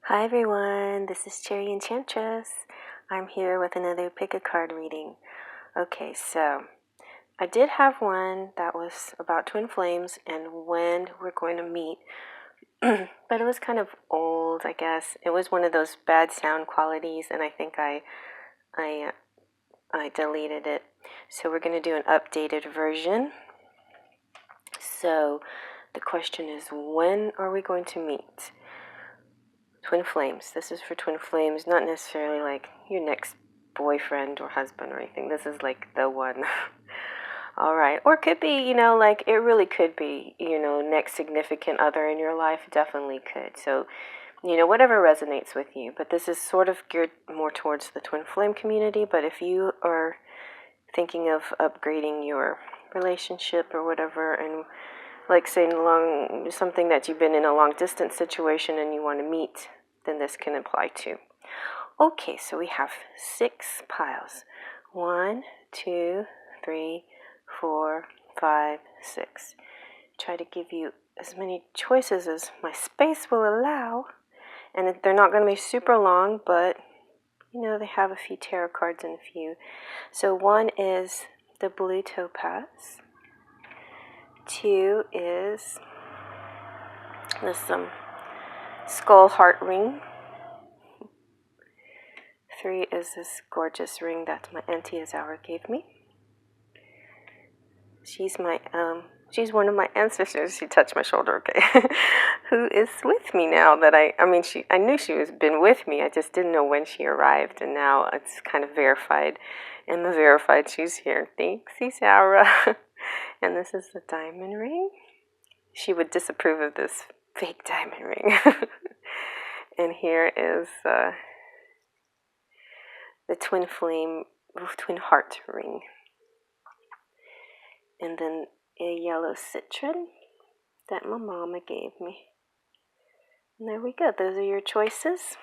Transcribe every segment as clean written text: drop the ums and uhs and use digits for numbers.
Hi everyone, this is Cherry Enchantress. I'm here with another pick a card reading. Okay, so I did have one that was about twin flames and when we're going to meet, but it was kind of old, I guess. It was one of those bad sound qualities, and I think I deleted it. So we're going to do an updated version. So the question is, when are we going to meet? Twin flames. This is for twin flames, not necessarily like your next boyfriend or husband or anything. This is like the one. All right. Or it could be, like it really could be, next significant other in your life. Definitely could. So, whatever resonates with you. But this is sort of geared more towards the twin flame community. But if you are thinking of upgrading your relationship or whatever, and like saying something that you've been in a long distance situation and you want to meet, then this can apply too. Okay, so we have 6 piles. 1, 2, 3, 4, 5, 6. Try to give you as many choices as my space will allow. And they're not going to be super long, but they have a few tarot cards and a few. So 1 is the blue topaz. 2 is this skull heart ring. 3 is this gorgeous ring that my auntie Isaura gave me. She's one of my ancestors. She touched my shoulder, okay. Who is with me now that I knew she was been with me. I just didn't know when she arrived, and now it's kind of verified. And the verified she's here. Thanks, Isaura. And this is the diamond ring. She would disapprove of this fake diamond ring. And here is the twin heart ring. And then a yellow citrine that my mama gave me. And there we go. Those are your choices.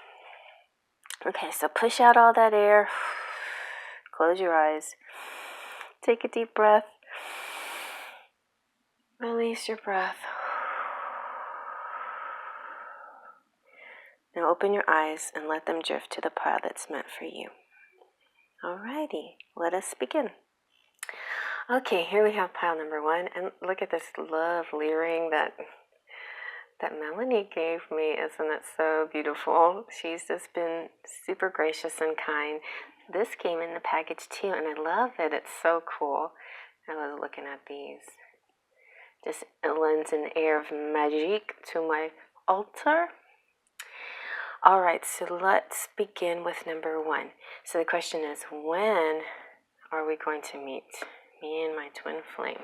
Okay, so push out all that air. Close your eyes. Take a deep breath. Release your breath. Now open your eyes and let them drift to the pile that's meant for you. Alrighty, let us begin. Okay, here we have pile number 1, and look at this lovely ring that Melanie gave me. Isn't it so beautiful? She's just been super gracious and kind. This came in the package too, and I love it. It's so cool. I was looking at these. Just it lends an air of magic to my altar. All right, so let's begin with number 1. So the question is, when are we going to meet? Me and my twin flame.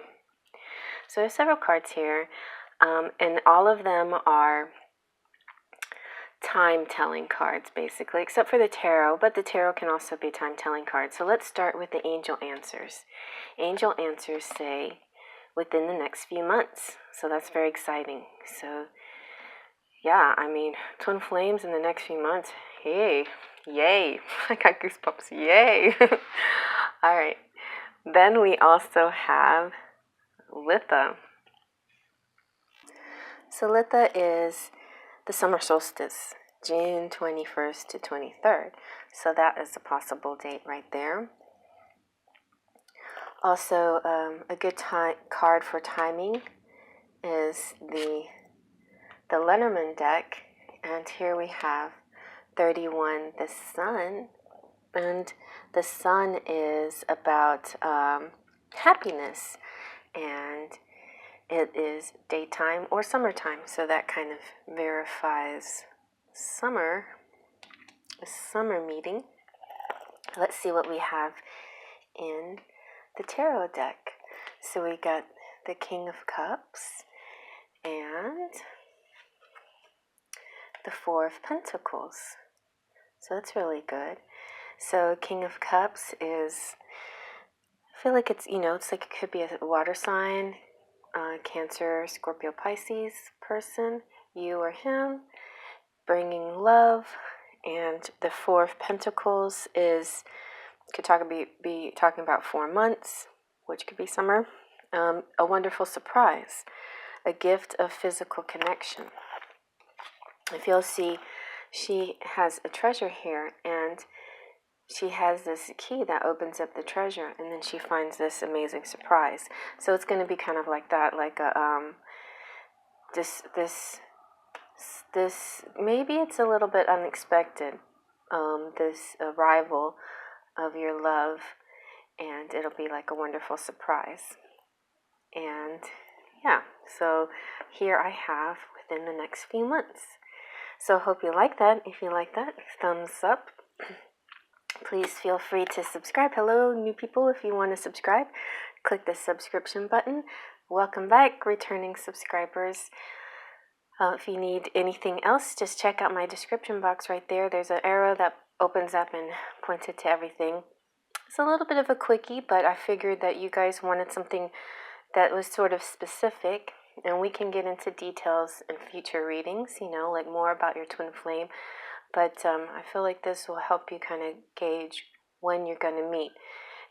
So there's several cards here, and all of them are time-telling cards, basically, except for the tarot, but the tarot can also be time-telling cards. So let's start with the angel answers. Angel answers say, within the next few months. So that's very exciting. So, yeah, twin flames in the next few months. Hey, yay. I got goosebumps. Yay. All right. Then we also have Litha. So Litha is the summer solstice, June 21st to 23rd. So that is a possible date right there. Also, a good card for timing is the Lenormand deck. And here we have 31, the sun. And the sun is about happiness, and it is daytime or summertime, so that kind of verifies summer, a summer meeting. Let's see what we have in the tarot deck. So we got the King of Cups and the Four of Pentacles. So that's really good. So King of Cups is, I feel like it's, it's like it could be a water sign, Cancer, Scorpio, Pisces person, you or him, bringing love. And the Four of Pentacles could be talking about 4 months, which could be summer. A wonderful surprise, a gift of physical connection. If you'll see she has a treasure here, and she has this key that opens up the treasure, and then she finds this amazing surprise. So it's going to be kind of like that, like a this maybe it's a little bit unexpected, this arrival of your love, and it'll be like a wonderful surprise. And yeah, so here I have within the next few months. So hope you like that. If you like that, thumbs up. Please feel free to subscribe. Hello, new people. If you want to subscribe, click the subscription button. Welcome back, returning subscribers. If you need anything else, just check out my description box right there. There's an arrow that opens up and points it to everything. It's a little bit of a quickie, but I figured that you guys wanted something that was sort of specific, and we can get into details in future readings, like more about your twin flame. But I feel like this will help you kind of gauge when you're going to meet.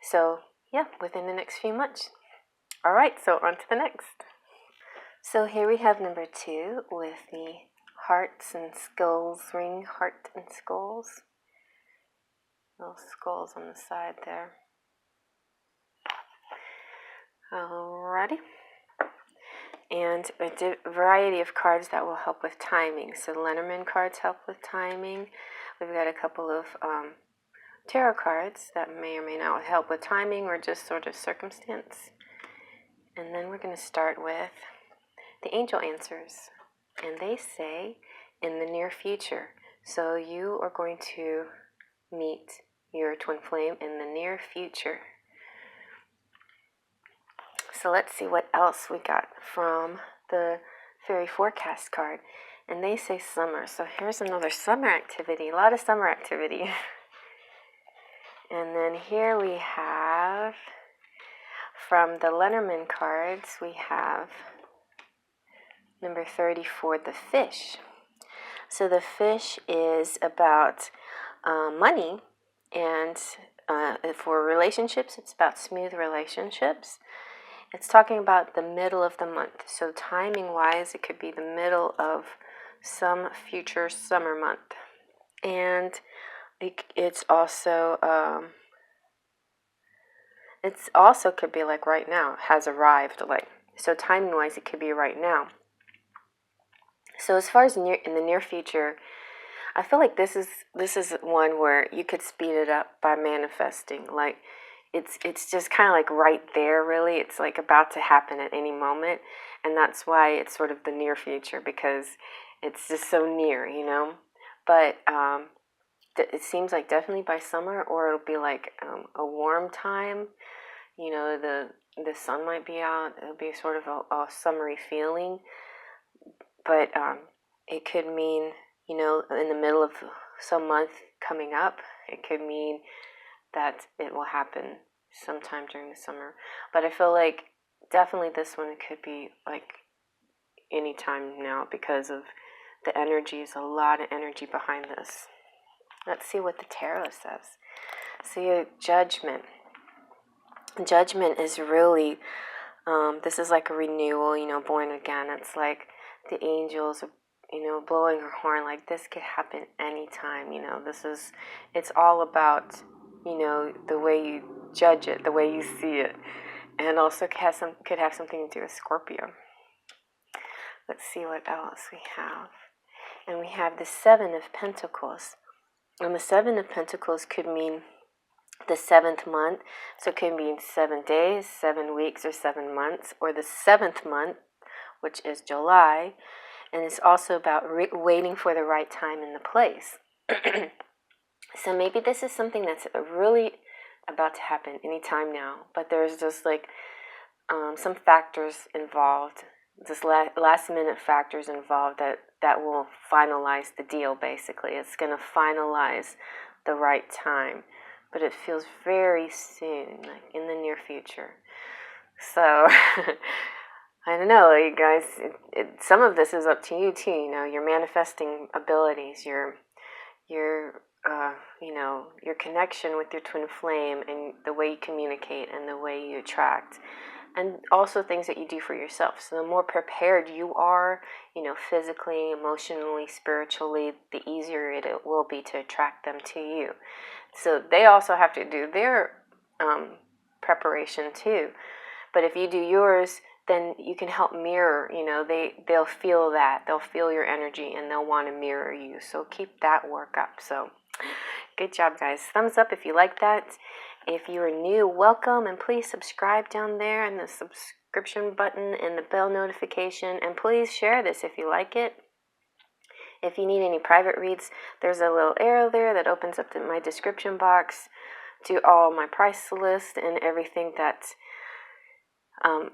So yeah, within the next few months. All right, so on to the next. So here we have number 2 with the hearts and skulls ring, heart and skulls. Little skulls on the side there. Alrighty. And a variety of cards that will help with timing. So Lenormand cards help with timing. We've got a couple of tarot cards that may or may not help with timing or just sort of circumstance. And then we're going to start with the angel answers. And they say, in the near future. So you are going to meet your twin flame in the near future. So let's see what else we got from the fairy forecast card. And they say summer. So here's another summer activity. A lot of summer activity. And then here we have, from the Lenormand cards, we have number 34, the fish. So the fish is about money, and for relationships, it's about smooth relationships. It's talking about the middle of the month. So timing-wise, it could be the middle of some future summer month. And it's also could be like right now, has arrived. Like, so timing-wise, it could be right now. So as far as in the near future, I feel like this is one where you could speed it up by manifesting. Like, it's just kind of like right there, really. It's like about to happen at any moment, and that's why it's sort of the near future, because it's just so near, But it seems like definitely by summer, or it'll be like a warm time. The sun might be out. It'll be sort of a summery feeling. But it could mean, in the middle of some month coming up, it could mean that it will happen sometime during the summer. But I feel like definitely this one could be like any time now, because of the energy. Is a lot of energy behind this. Let's see what the tarot says. So your judgment. Judgment is really, this is like a renewal, born again. It's like the angels are, blowing her horn, like this could happen anytime. It's all about, the way you judge it, the way you see it, and also could have something to do with Scorpio. Let's see what else we have. And we have the 7 of Pentacles. And the 7 of Pentacles could mean the 7th month. So it could mean 7 days, 7 weeks, or 7 months, or the 7th month, which is July. And it's also about waiting for the right time and the place. So maybe this is something that's really about to happen anytime now, but there's just like some factors involved, just last minute factors involved that will finalize the deal. Basically, it's going to finalize the right time, but it feels very soon, like in the near future. So I don't know, you guys, some of this is up to you too. Your manifesting abilities, your connection with your twin flame, and the way you communicate and the way you attract. and also things that you do for yourself. So the more prepared you are, physically, emotionally, spiritually, the easier it will be to attract them to you. So they also have to do their preparation too. But if you do yours, then you can help mirror. They'll feel that. They'll feel your energy and they'll want to mirror you. So keep that work up. So good job, guys. Thumbs up if you like that. If you are new, welcome, and please subscribe down there in the subscription button and the bell notification. And please share this if you like it. If you need any private reads, there's a little arrow there that opens up my description box to all my price list and everything that's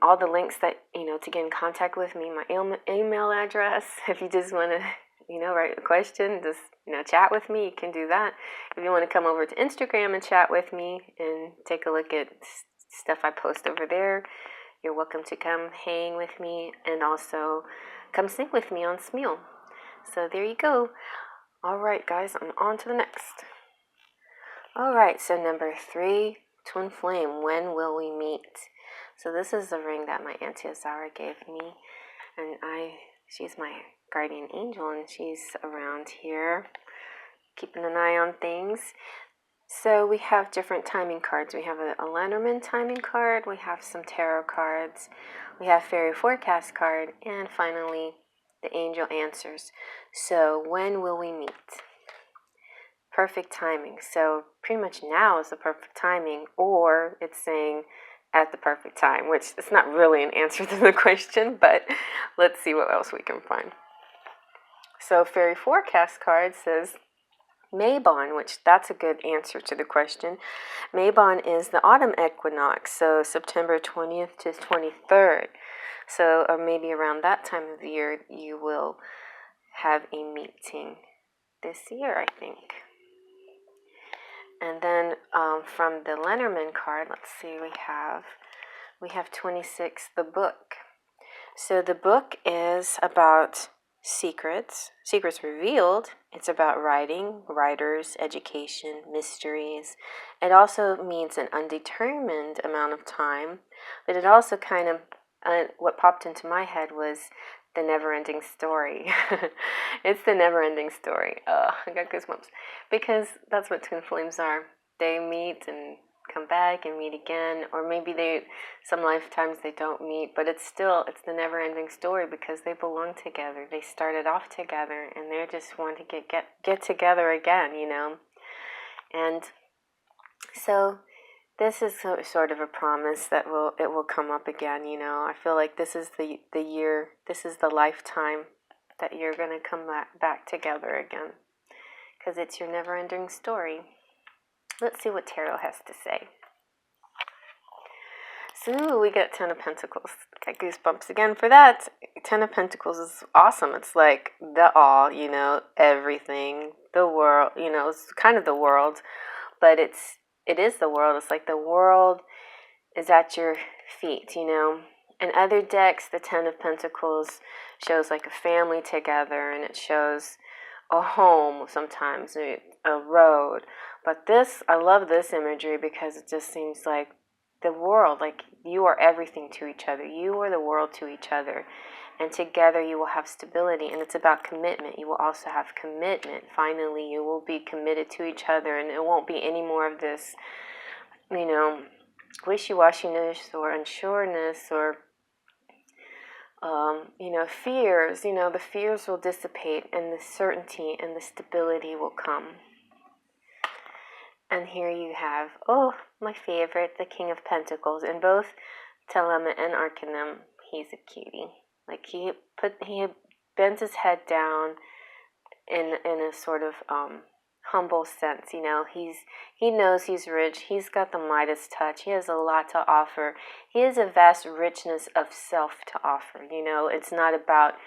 all the links that, to get in contact with me, my email address. If you just want to, write a question, just, chat with me, you can do that. If you want to come over to Instagram and chat with me and take a look at stuff I post over there, you're welcome to come hang with me and also come sing with me on Smule. So there you go. All right, guys, I'm on to the next. All right, so number 3, Twin Flame, when will we meet? So this is the ring that my Auntie Isaura gave me, and she's my guardian angel, and she's around here keeping an eye on things. So we have different timing cards. We have a Lenormand timing card, we have some tarot cards, we have fairy forecast card, and finally the angel answers. So when will we meet? Perfect timing. So pretty much now is the perfect timing, or it's saying at the perfect time, which is not really an answer to the question, but let's see what else we can find. So fairy forecast card says Mabon, which that's a good answer to the question. Mabon is the autumn equinox, so September 20th to 23rd. So or maybe around that time of the year you will have a meeting this year, I think. And then from the Lenormand card, let's see, we have 26, the book. So the book is about secrets revealed. It's about writing, writers, education, mysteries. It also means an undetermined amount of time, but it also kind of, what popped into my head was the never-ending story. It's the never-ending story. Oh, I got goosebumps. Because that's what twin flames are. They meet and come back and meet again, or maybe some lifetimes they don't meet, but it's the never-ending story because they belong together. They started off together and they just want to get together again, And so this is sort of a promise that it will come up again, I feel like this is the year, this is the lifetime that you're going to come back together again, because it's your never-ending story. Let's see what Tarot has to say. So we get 10 of Pentacles. Got goosebumps again for that. 10 of Pentacles is awesome. It's like the all, everything, the world, it's kind of the world, but it is the world. It's like the world is at your feet, In other decks, the 10 of Pentacles shows like a family together, and it shows a home sometimes, a road. But I love this imagery because it just seems like the world, like you are everything to each other. You are the world to each other. And together you will have stability. And it's about commitment. You will also have commitment. Finally, you will be committed to each other. And it won't be any more of this, wishy-washiness or unsureness or, fears. The fears will dissipate and the certainty and the stability will come. And here you have, my favorite, the King of Pentacles. In both Telema and Arcanum, he's a cutie. Like he bends his head down in a sort of humble sense. He knows he's rich. He's got the Midas touch. He has a lot to offer. He has a vast richness of self to offer. It's not about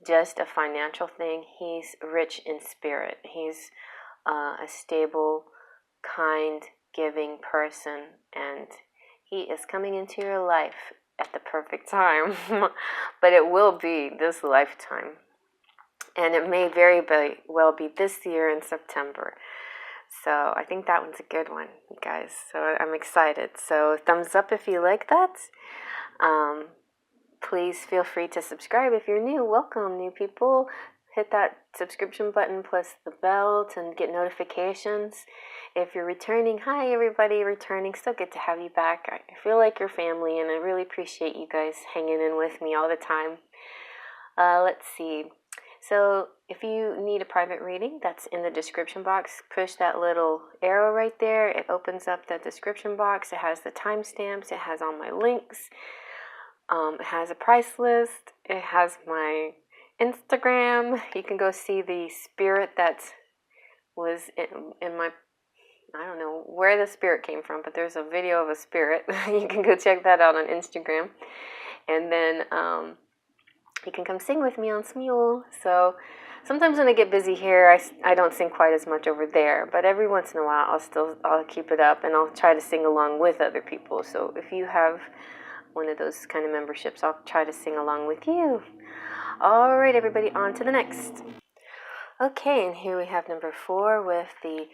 just a financial thing. He's rich in spirit. He's a stable, kind, giving person, and he is coming into your life at the perfect time. But it will be this lifetime, and it may very well be this year in September. So I think that one's a good one, guys. So I'm excited. So thumbs up if you like that. Please feel free to subscribe if you're new. Welcome, new people. Hit that subscription button plus the bell to get notifications. If you're returning, hi everybody returning. So good to have you back. I feel like you're family, and I really appreciate you guys hanging in with me all the time. Let's see. So if you need a private reading, that's in the description box. Push that little arrow right there. It opens up the description box. It has the timestamps. It has all my links. It has a price list. It has my Instagram. You can go see the spirit that was in my, I don't know where the spirit came from, but there's a video of a spirit. You can go check that out on Instagram. And then you can come sing with me on Smule. So sometimes when I get busy here, I don't sing quite as much over there. But every once in a while, I'll keep it up, and I'll try to sing along with other people. So if you have one of those kind of memberships, I'll try to sing along with you. All right, everybody, on to the next. Okay, and here we have number 4 with the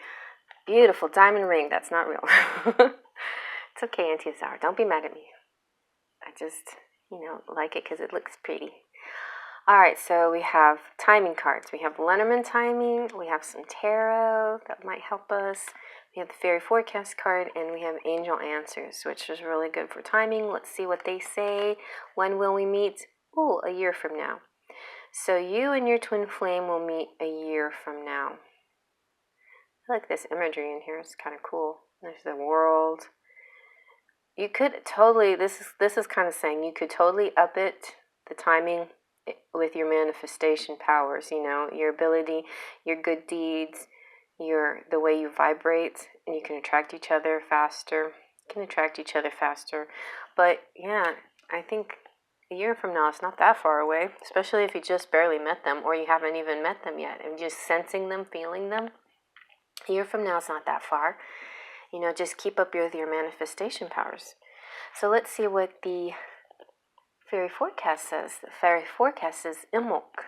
beautiful diamond ring. That's not real. It's okay, Auntie Isaura. Don't be mad at me. I just, like it because it looks pretty. All right, so we have timing cards. We have Lenormand timing. We have some tarot that might help us. We have the fairy forecast card, and we have angel answers, which is really good for timing. Let's see what they say. When will we meet? Oh, a year from now. So you and your twin flame will meet a year from now. I like this imagery in here. It's kind of cool. There's the world. You could totally, this is kind of saying you could totally up it, the timing, with your manifestation powers, your ability, your good deeds, the way you vibrate, and you can attract each other faster. But yeah, I think a year from now it's not that far away, especially if you just barely met them or you haven't even met them yet and just sensing them, feeling them. A year from now is not that far. Just keep up with your manifestation powers. So let's see what the fairy forecast says. The fairy forecast is Imbolc.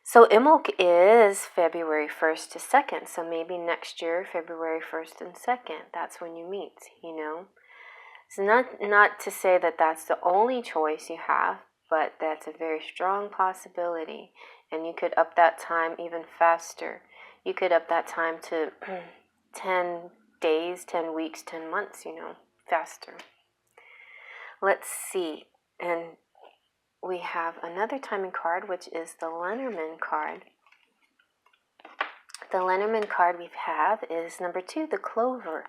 So Imbolc is February 1st to 2nd. So maybe next year, February 1st and 2nd, that's when you meet, It's not to say that that's the only choice you have, but that's a very strong possibility. And you could up that time even faster. You could up that time to 10 days, 10 weeks, 10 months, faster. Let's see. And we have another timing card, which is the Lenormand card. The Lenormand card we have is number 2, the Clover.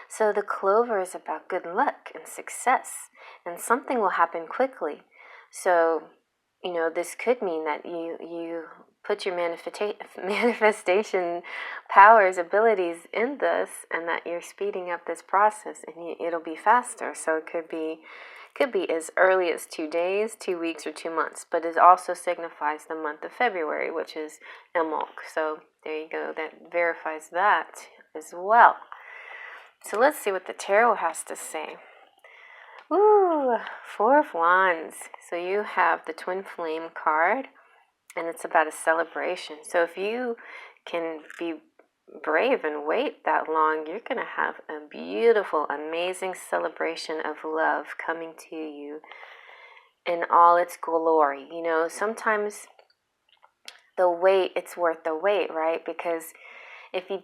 So the Clover is about good luck and success, and something will happen quickly. So, this could mean that you put your manifestation powers, abilities in this, and that you're speeding up this process, and it'll be faster. So it could be as early as 2 days, 2 weeks, or 2 months, but it also signifies the month of February, which is Imbolc. So there you go. That verifies that as well. So let's see what the tarot has to say. Ooh, 4 of Wands. So you have the Twin Flame card, and it's about a celebration. So if you can be brave and wait that long, you're going to have a beautiful, amazing celebration of love coming to you in all its glory. Sometimes the wait, it's worth the wait, right? Because if you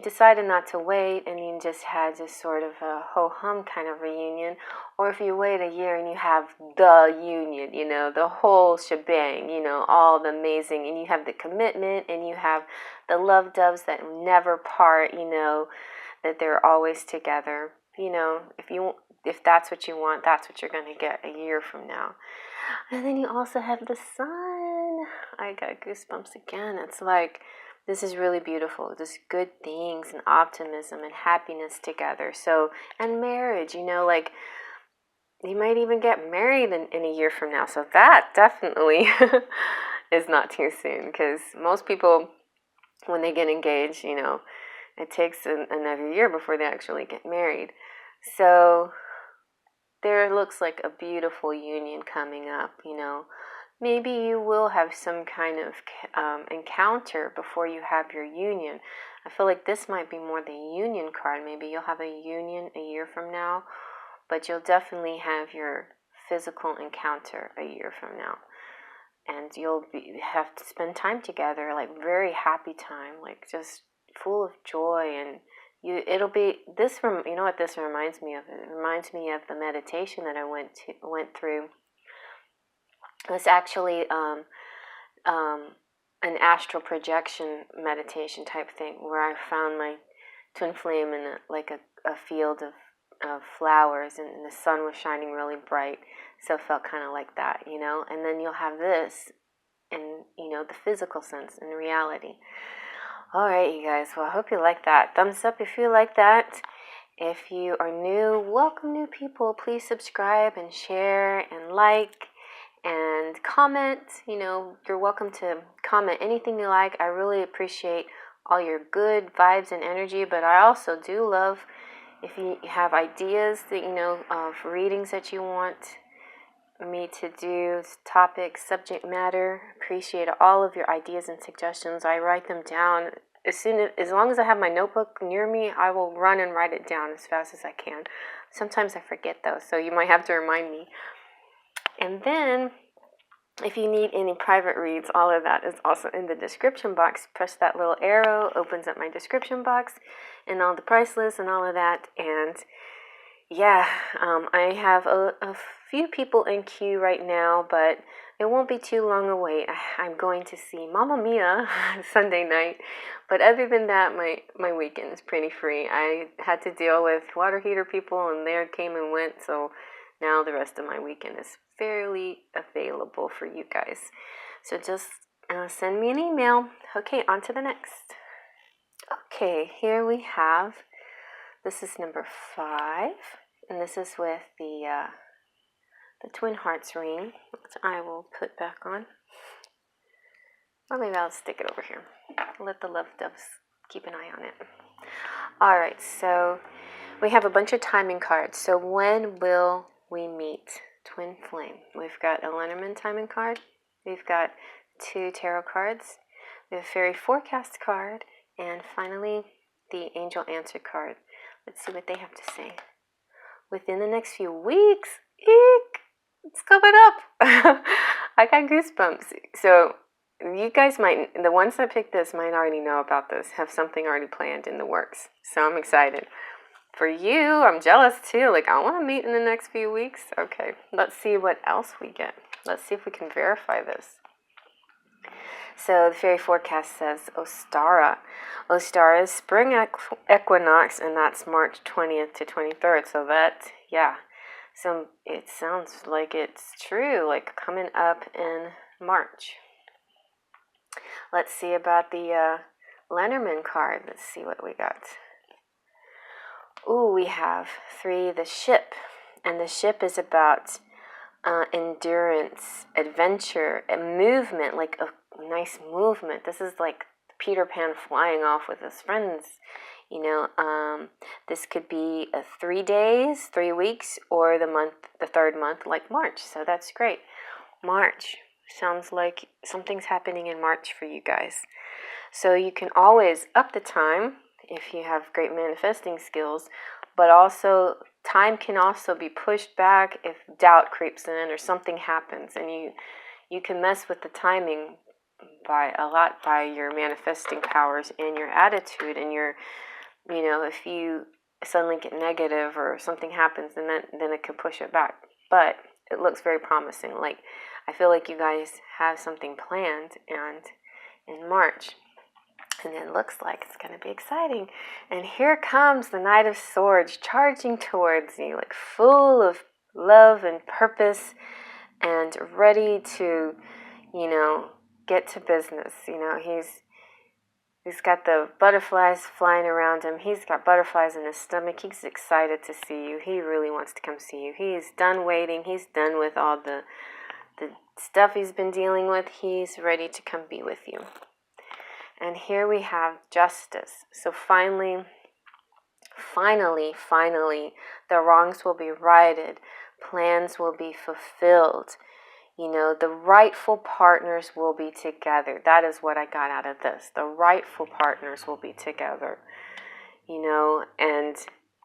decided not to wait and you just had sort of a ho-hum kind of reunion, or if you wait a year and you have the union, the whole shebang, all the amazing, and you have the commitment and you have the love doves that never part, that they're always together, if that's what you want, that's what you're going to get a year from now. And then you also have the Sun. I got goosebumps again. It's like, this is really beautiful. Just good things and optimism and happiness together. So, and marriage, like you might even get married in a year from now. So that definitely is not too soon, because most people, when they get engaged, it takes another year before they actually get married. So there looks like a beautiful union coming up, Maybe you will have some kind of encounter before you have your union. I feel like this might be more the union card. Maybe you'll have a union a year from now, but you'll definitely have your physical encounter a year from now. And you'll have to spend time together, like very happy time, like just full of joy. And it'll be this. You know what this reminds me of? It reminds me of the meditation that I went through. It's actually an astral projection meditation type thing, where I found my twin flame in a field of flowers, and the sun was shining really bright, so it felt kind of like that, you know. And then you'll have this in, you know, the physical sense, in reality. All right, you guys, well, I hope you like that. Thumbs up if you like that. If you are new, welcome new people. Please subscribe and share and like and comment. You know, you're welcome to comment anything you like. I really appreciate all your good vibes and energy, but I also do love if you have ideas that, you know, of readings that you want me to do, topics, subject matter. Appreciate all of your ideas and suggestions. I write them down as long as I have my notebook near me. I will run and write it down as fast as I can. Sometimes I forget though, so you might have to remind me. And then if you need any private reads, all of that is also in the description box. Press that little arrow, opens up my description box and all the price lists and all of that. And yeah, I have a few people in queue right now, but it won't be too long a wait. I'm going to see Mamma Mia Sunday night, but other than that, my weekend is pretty free. I had to deal with water heater people, and they came and went, so now the rest of my weekend is fairly available for you guys. So just send me an email. Okay, on to the next. Okay, here we have, this is number 5, and this is with the Twin Hearts ring, which I will put back on. Or maybe I'll stick it over here. Let the love doves keep an eye on it. Alright, so we have a bunch of timing cards. So when will we meet Twin Flame? We've got a Lenormand timing card. We've got 2 tarot cards. We have a fairy forecast card. And finally, the angel answer card. Let's see what they have to say. Within the next few weeks, eek, it's coming up. I got goosebumps. So you guys might, the ones that picked this might already know about this, have something already planned in the works. So I'm excited. For you, I'm jealous too. Like, I want to meet in the next few weeks. Okay, let's see what else we get. Let's see if we can verify this. So the fairy forecast says Ostara. Ostara is spring equinox, and that's March 20th to 23rd. So that, yeah. So it sounds like it's true, like coming up in March. Let's see about the Lenormand card. Let's see what we got. Ooh, we have 3, the ship. And the ship is about endurance, adventure, and movement, like a nice movement. This is like Peter Pan flying off with his friends. You know, this could be 3 days, 3 weeks, or the 3rd month, like March. So that's great. March sounds like something's happening in March for you guys. So you can always up the time if you have great manifesting skills, but also time can also be pushed back if doubt creeps in or something happens, and you can mess with the timing by your manifesting powers and your attitude and your, you know, if you suddenly get negative or something happens, then it can push it back. But it looks very promising. Like, I feel like you guys have something planned and in March. And it looks like it's going to be exciting. And here comes the Knight of Swords charging towards you, like full of love and purpose and ready to, you know, get to business. You know, he's got the butterflies flying around him. He's got butterflies in his stomach. He's excited to see you. He really wants to come see you. He's done waiting. He's done with all the stuff he's been dealing with. He's ready to come be with you. And here we have justice. So finally, the wrongs will be righted. Plans will be fulfilled. You know, the rightful partners will be together. That is what I got out of this. The rightful partners will be together. You know, and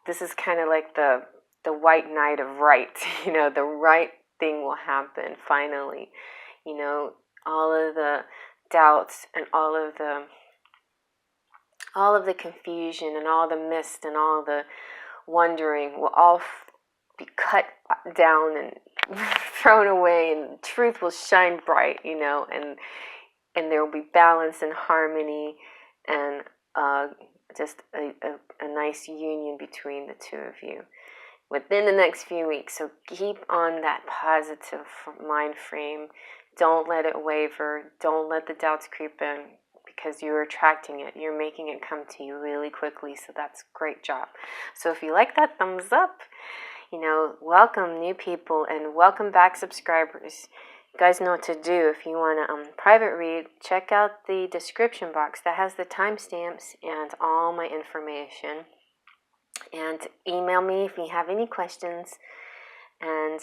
this is kind of like the the white knight of right. The right thing will happen finally. All of the doubts and all of the confusion and all the mist and all the wondering will all be cut down and thrown away, and truth will shine bright, and there will be balance and harmony, and just a nice union between the two of you within the next few weeks. So keep on that positive mind frame. Don't let it waver. Don't let the doubts creep in, because you're attracting it. You're making it come to you really quickly. So that's a great job. So if you like that, thumbs up. Welcome new people, and welcome back subscribers. You guys know what to do. If you want a private read, check out the description box that has the timestamps and all my information. And email me if you have any questions. And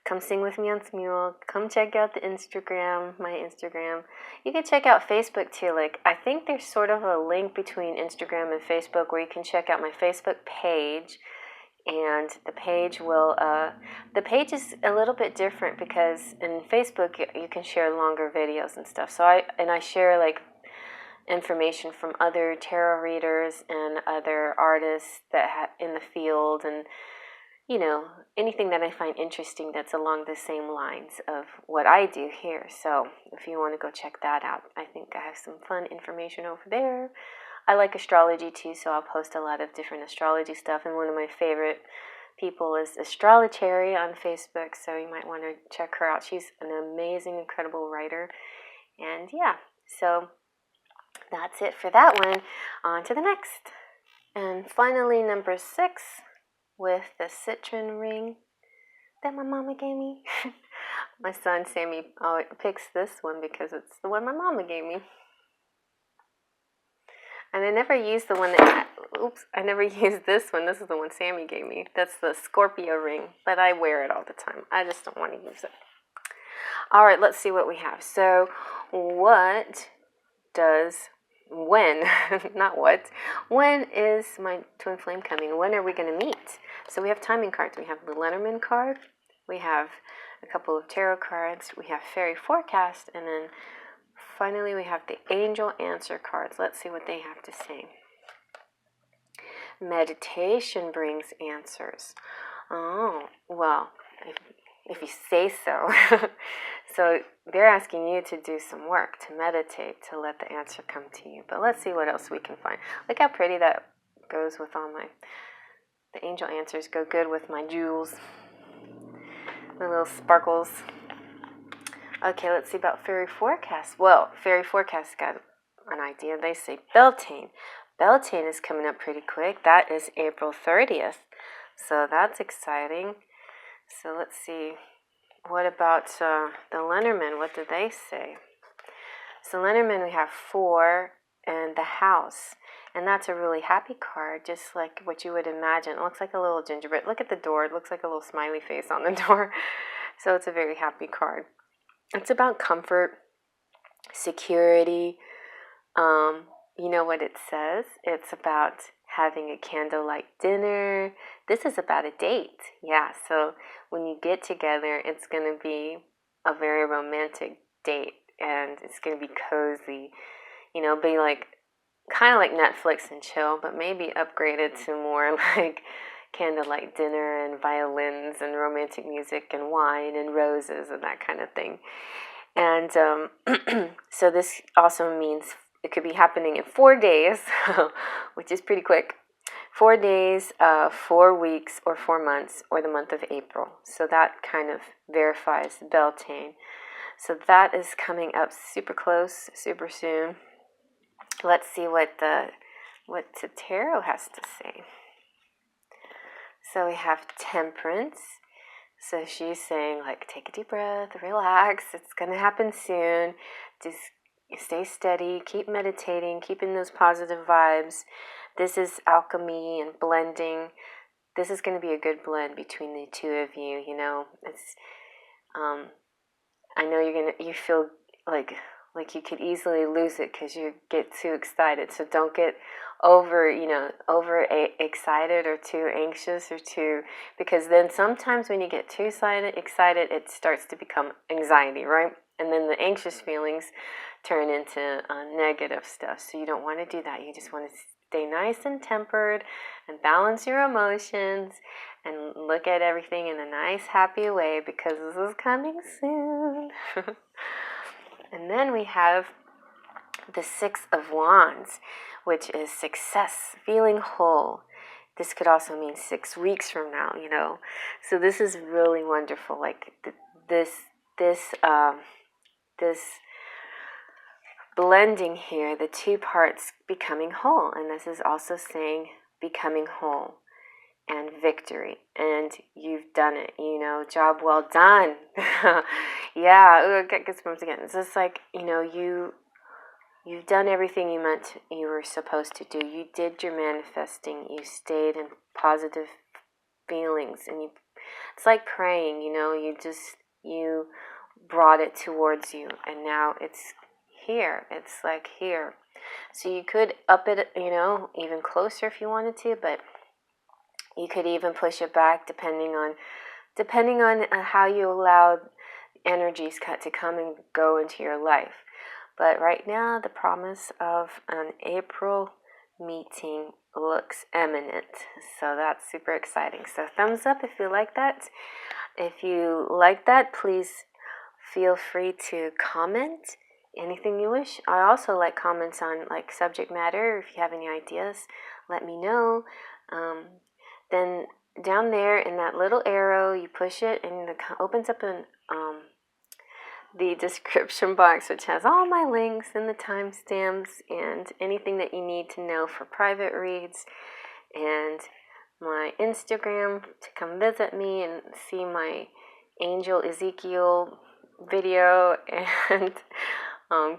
come sing with me on Smule. Come check out my Instagram. You can check out Facebook too. I think there's sort of a link between Instagram and Facebook where you can check out my Facebook page. And the page is a little bit different, because in Facebook you can share longer videos and stuff. So I share information from other tarot readers and other artists that in the field, and anything that I find interesting that's along the same lines of what I do here. So if you want to go check that out, I think I have some fun information over there. I like astrology too, so I'll post a lot of different astrology stuff. And one of my favorite people is Astrology on Facebook, so you might want to check her out. She's an amazing, incredible writer. And yeah, so that's it for that one. On to the next. And finally, number 6, with the citrine ring that my mama gave me. My son Sammy picks this one because it's the one my mama gave me. And I never used the one I never used this one. This is the one Sammy gave me. That's the Scorpio ring, but I wear it all the time. I just don't want to use it. All right, let's see what we have. So when is my twin flame coming? When are we going to meet? So we have timing cards. We have the Lenormand card. We have a couple of tarot cards. We have fairy forecast, and then finally, we have the angel answer cards. Let's see what they have to say. Meditation brings answers. Oh, well, if you say so. So they're asking you to do some work, to meditate, to let the answer come to you. But let's see what else we can find. Look how pretty that goes with all the angel answers go good with my jewels. My little sparkles. Okay, let's see about fairy forecast. Well, fairy forecast got an idea. They say Beltane. Beltane is coming up pretty quick. That is April 30th. So that's exciting. So let's see. What about the Lenormand? What do they say? So Lenormand, we have 4 and the house. And that's a really happy card, just like what you would imagine. It looks like a little gingerbread. Look at the door. It looks like a little smiley face on the door. So it's a very happy card. It's about comfort, security. You know what it says? It's about having a candlelight dinner. This is about a date. Yeah, so when you get together, it's going to be a very romantic date, and it's going to be cozy. Be kind of like Netflix and chill, but maybe upgraded to more like candlelight dinner and violins and romantic music and wine and roses and that kind of thing. And so this also means it could be happening in 4 days, which is pretty quick. 4 days, 4 weeks, or 4 months, or the month of April. So that kind of verifies Beltane. So that is coming up super close, super soon. Let's see what the tarot has to say. So we have Temperance. So she's saying, take a deep breath, relax. It's going to happen soon. Just stay steady, keep meditating, keep in those positive vibes. This is alchemy and blending. This is going to be a good blend between the two of you. It's, I know you feel Like you could easily lose it because you get too excited. So don't get over excited or too anxious or too, because then sometimes when you get too excited, it starts to become anxiety, right? And then the anxious feelings turn into negative stuff. So you don't want to do that. You just want to stay nice and tempered and balance your emotions and look at everything in a nice, happy way, because this is coming soon. And then we have the Six of Wands, which is success, feeling whole. This could also mean 6 weeks from now, So this is really wonderful. Like this blending here, the two parts becoming whole. And this is also saying becoming whole and victory. And you've done it, job well done. Yeah, I get goosebumps again. It's just like, you've done everything you were supposed to do. You did your manifesting. You stayed in positive feelings, and it's like praying, you brought it towards you, and now it's here. It's like here. So you could up it, even closer if you wanted to, but you could even push it back depending on how you allow energies to come and go into your life. But right now, the promise of an April meeting looks imminent. So that's super exciting. So thumbs up if you like that. If you like that, please feel free to comment anything you wish. I also like comments on like subject matter. If you have any ideas, let me know. Then down there in that little arrow, you push it and it opens up the description box, which has all my links and the timestamps and anything that you need to know for private reads, and my Instagram to come visit me and see my Angel Ezekiel video, and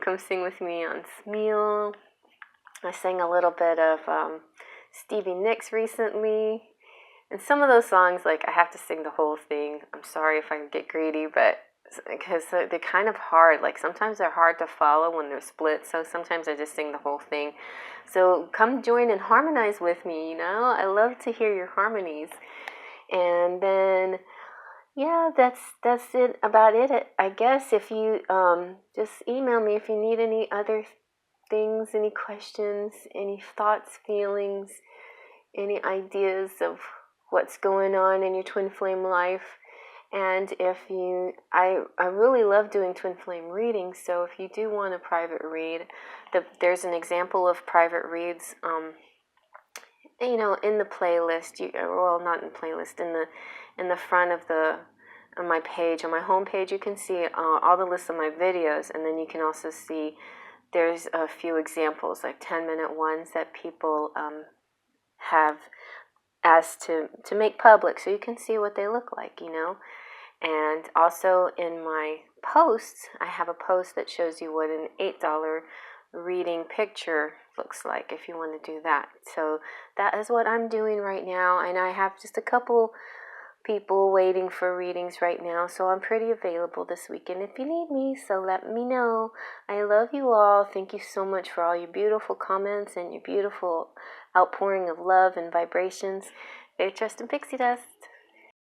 come sing with me on Smule. I sang a little bit of Stevie Nicks recently, and some of those songs, like, I have to sing the whole thing. I'm sorry if I get greedy, but because they're kind of hard. Like, sometimes they're hard to follow when they're split, so sometimes I just sing the whole thing. So come join and harmonize with me, I love to hear your harmonies. And then, yeah, that's it about it. I guess if you just email me if you need any other things, any questions, any thoughts, feelings, any ideas of what's going on in your twin flame life. And if I really love doing twin flame readings, so if you do want a private read, there's an example of private reads, in the playlist. Not in the playlist, in the front of on my page, on my home page, you can see all the lists of my videos, and then you can also see there's a few examples, like 10-minute ones that people have asked to make public, so you can see what they look like, And also in my posts, I have a post that shows you what an $8 reading picture looks like if you want to do that. So that is what I'm doing right now, and I have just a couple people waiting for readings right now, so I'm pretty available this weekend if you need me, so let me know. I love you all. Thank you so much for all your beautiful comments and your beautiful outpouring of love and vibrations. Very trust and pixie dust.